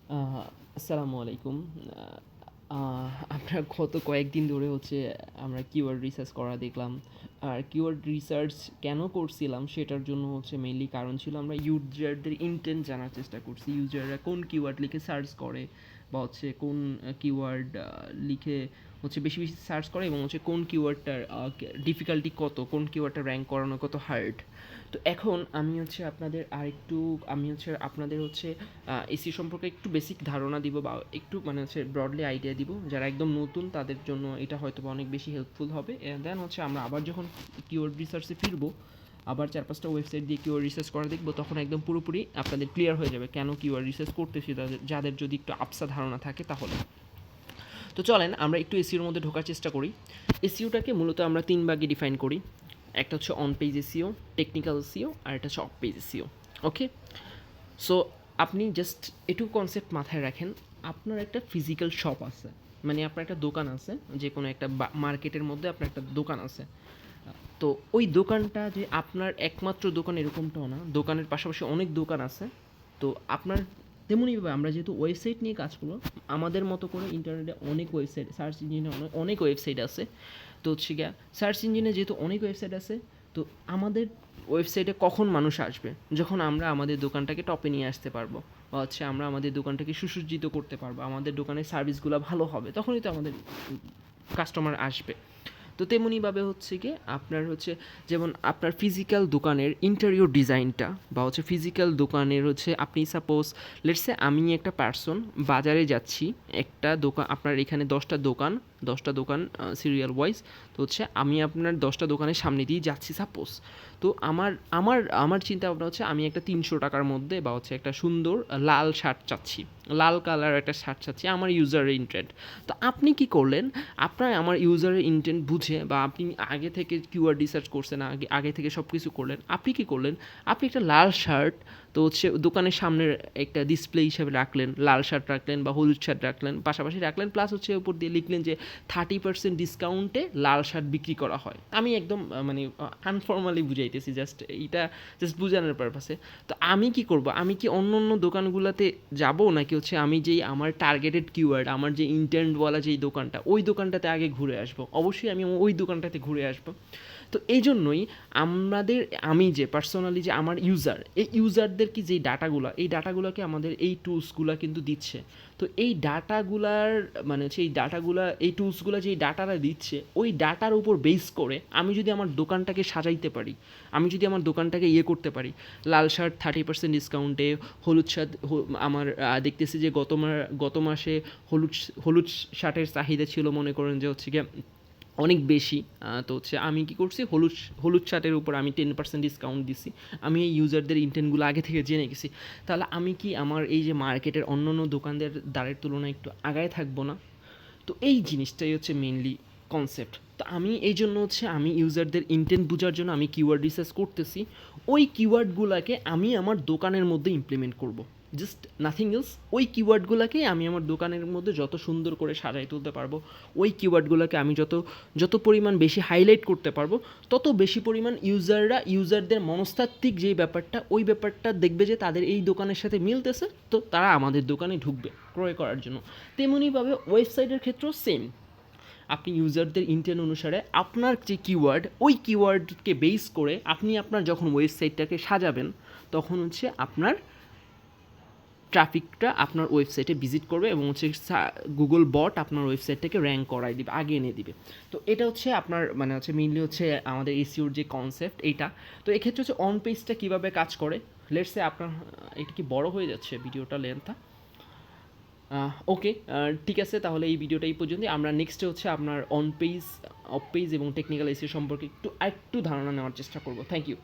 আসসালামু আলাইকুম। আমরা গত কয়েকদিন ধরে হচ্ছে আমরা কিওয়ার্ড রিসার্চ করা দেখলাম। আর কিওয়ার্ড রিসার্চ কেন করছিলাম সেটার জন্য হচ্ছে মেইনলি কারণ ছিল আমরা ইউজারদের ইনটেন্ট জানার চেষ্টা করছি। ইউজাররা কোন কিওয়ার্ড লিখে সার্চ করে বা হচ্ছে কোন কিওয়ার্ড লিখে হচ্ছে বেশি বেশি সার্চ করে এবং হচ্ছে কোন কিওয়ার্ডটার ডিফিকাল্টি কত, কোন কিওয়ার্ডটা র্যাঙ্ক করানো কত হার্ড। তো এখন আমি হচ্ছে আপনাদের হচ্ছে এসি সম্পর্কে একটু বেসিক ধারণা দিব বা একটু মানে হচ্ছে ব্রডলি আইডিয়া দিব। যারা একদম নতুন তাদের জন্য এটা হয়তো অনেক বেশি হেল্পফুল হবে। দেন হচ্ছে আমরা আবার যখন কিওয়ার্ড রিসার্চে ফিরবো, আবার 4-5টা ওয়েবসাইট দিয়ে কিওয়ার্ড রিসার্চ করা দেখবো, তখন একদম পুরোপুরি আপনাদের ক্লিয়ার হয়ে যাবে কেন কিওয়ার্ড রিসার্চ করতেছি, যাদের যদি একটু আবসা ধারণা থাকে তাহলে। তো চলেন আমরা একটু এসিওর মধ্যে ঢোকার চেষ্টা করি। এসিওটাকে মূলত আমরা 3 ভাগে ডিফাইন করি। একটা হচ্ছে on page SEO, technical SEO, আর একটা হচ্ছে off page SEO. Okay, so আপনি জাস্ট এটুকু কনসেপ্ট মাথায় রাখেন। আপনার একটা ফিজিক্যাল শপ আছে, মানে আপনার একটা দোকান আছে, যে কোনো একটা মার্কেটের মধ্যে আপনার একটা দোকান আছে। তো ওই দোকানটা যে আপনার একমাত্র দোকান এরকমটাও না, দোকানের পাশাপাশি অনেক দোকান আছে। তো আপনার তেমনইভাবে আমরা যেহেতু ওয়েবসাইট নিয়ে কাজ করবো, আমাদের মতো করে ইন্টারনেটে অনেক ওয়েবসাইট, সার্চ ইঞ্জিনে অনেক ওয়েবসাইট আছে। তো হচ্ছে গিয়া সার্চ ইঞ্জিনে যেহেতু অনেক ওয়েবসাইট আছে, তো আমাদের ওয়েবসাইটে কখন মানুষ আসবে? যখন আমরা আমাদের দোকানটাকে টপে নিয়ে আসতে পারবো, বা হচ্ছে আমরা আমাদের দোকানটাকে সুসজ্জিত করতে পারবো, আমাদের দোকানের সার্ভিসগুলো ভালো হবে, তখনই তো আমাদের কাস্টমার আসবে। তো তেমনিভাবে হচ্ছে গিয়ে আপনার হচ্ছে, যেমন আপনার ফিজিক্যাল দোকানের ইন্টেরিয়র ডিজাইনটা বা হচ্ছে ফিজিক্যাল দোকানের হচ্ছে, আপনি সাপোজ লেটসে আমি একটা পার্সন বাজারে যাচ্ছি, একটা দোকান আপনার এখানে 10টা দোকান সিরিয়াল ওয়াইজ। তো হচ্ছে আমি আপনার 10টা দোকানের সামনে দিয়ে যাচ্ছি সাপোজ। তো আমার আমার আমার চিন্তা ভাবনা হচ্ছে আমি একটা 300 টাকার মধ্যে বা হচ্ছে একটা সুন্দর লাল শার্ট চাচ্ছি, লাল কালার একটা শার্ট চাচ্ছি, আমার ইউজারের ইন্টেন্ট। তো আপনি কি করলেন? আপনার আমার ইউজারের ইন্টেন্ট বুঝে, বা আপনি আগে থেকে কিওয়ার্ড রিসার্চ করছেন, আগে থেকে সব কিছু করলেন, আপনি কি করলেন? আপনি একটা লাল শার্ট তো হচ্ছে দোকানের সামনের একটা ডিসপ্লে হিসেবে রাখলেন, লাল শার্ট রাখলেন বা হলুদ শার্ট রাখলেন, পাশাপাশি রাখলেন, প্লাস হচ্ছে উপর দিয়ে লিখলেন যে 30% ডিসকাউন্টে লাল শার্ট বিক্রি করা হয়। আমি একদম মানে আনফর্মালি বুঝাইতেছি, জাস্ট এইটা জাস্ট বোঝানোর পারপাসে। তো আমি কি করব? আমি কি অন্য অন্য দোকানগুলোতে যাব, নাকি হচ্ছে আমি যেই আমার টার্গেটেড কিওয়ার্ড, আমার যে ইন্টেন্টওয়ালা যেই দোকানটা, ওই দোকানটাতে আগে ঘুরে আসবো? অবশ্যই আমি ওই দোকানটাতে ঘুরে আসবো। তো এই জন্যই আমাদের, আমি যে পার্সোনালি যে আমার ইউজার, এই ইউজারদের কি যেই ডাটাগুলো, এই ডাটাগুলোকে আমাদের এই টুলসগুলো কিন্তু দিচ্ছে। তো এই ডাটাগুলার মানে হচ্ছে এই টুলসগুলো যেই ডাটাটা দিচ্ছে, ওই ডাটার উপর বেস করে আমি যদি আমার দোকানটাকে সাজাইতে পারি, আমি যদি আমার দোকানটাকে করতে পারি, লাল শার্ট 30% ডিসকাউন্টে, হলুদ শার্ট আমার দেখতেছি যে গত মাসে হলুদ হলুদ শার্টের চাহিদা ছিল, মনে করেন যে হচ্ছে গিয়ে অনেক বেশি। তো হচ্ছে আমি কী করছি, হলুদ শার্টের উপর আমি 10% ডিসকাউন্ট দিছি। আমি এই ইউজারদের ইন্টেন্টগুলো আগে থেকে জেনে গেছি। তাহলে আমি কি আমার এই যে মার্কেটের অন্য অন্য দোকানদের দ্বারের তুলনায় একটু আগায় থাকবো না? তো এই জিনিসটাই হচ্ছে মেইনলি কনসেপ্ট। তো আমি এই জন্য হচ্ছে আমি ইউজারদের ইন্টেন্ট বোঝার জন্য আমি কিওয়ার্ড রিসার্চ করতেছি। ওই কিওয়ার্ডগুলোকে আমি আমার দোকানের মধ্যে ইমপ্লিমেন্ট করব, জাস্ট নাথিং এলস। ওই কিওয়ার্ডগুলোকে আমি আমার দোকানের মধ্যে যত সুন্দর করে সাজাই তুলতে পারবো, ওই কিওয়ার্ডগুলোকে আমি যত যত পরিমাণ বেশি হাইলাইট করতে পারবো, তত বেশি পরিমাণ ইউজারদের মনস্তাত্ত্বিক যেই ব্যাপারটা, ওই ব্যাপারটা দেখবে যে তাদের এই দোকানের সাথে মিলতেছে, তো তারা আমাদের দোকানে ঢুকবে ক্রয় করার জন্য। তেমনিভাবে ওয়েবসাইটের ক্ষেত্রেও সেম। আপনি ইউজারদের ইন্টেন্ট অনুসারে আপনার যে কিওয়ার্ড, ওই কিওয়ার্ডকে বেস করে আপনি আপনার যখন ওয়েবসাইটটাকে সাজাবেন, তখন হচ্ছে আপনার ট্রাফিকটা আপনার ওয়েবসাইটে ভিজিট করবে এবং হচ্ছে গুগল বট আপনার ওয়েবসাইটটাকে র্যাঙ্ক করাই দিবে, আগে এনে দিবে। তো এটা হচ্ছে আপনার মানে হচ্ছে মেইনলি হচ্ছে আমাদের এসইওর যে কনসেপ্ট এইটা। তো এক্ষেত্রে হচ্ছে অন পেজটা কীভাবে কাজ করে, লেটসে আপনার, এটা কি বড় হয়ে যাচ্ছে ভিডিওটা লেন্থটা? ওকে, ঠিক আছে, তাহলে এই ভিডিওটা এই পর্যন্তই। আমরা নেক্সটে হচ্ছে আপনার অন পেজ, অফ পেজ এবং টেকনিক্যাল এসিও সম্পর্কে একটু ধারণা নেওয়ার চেষ্টা করব। Thank you.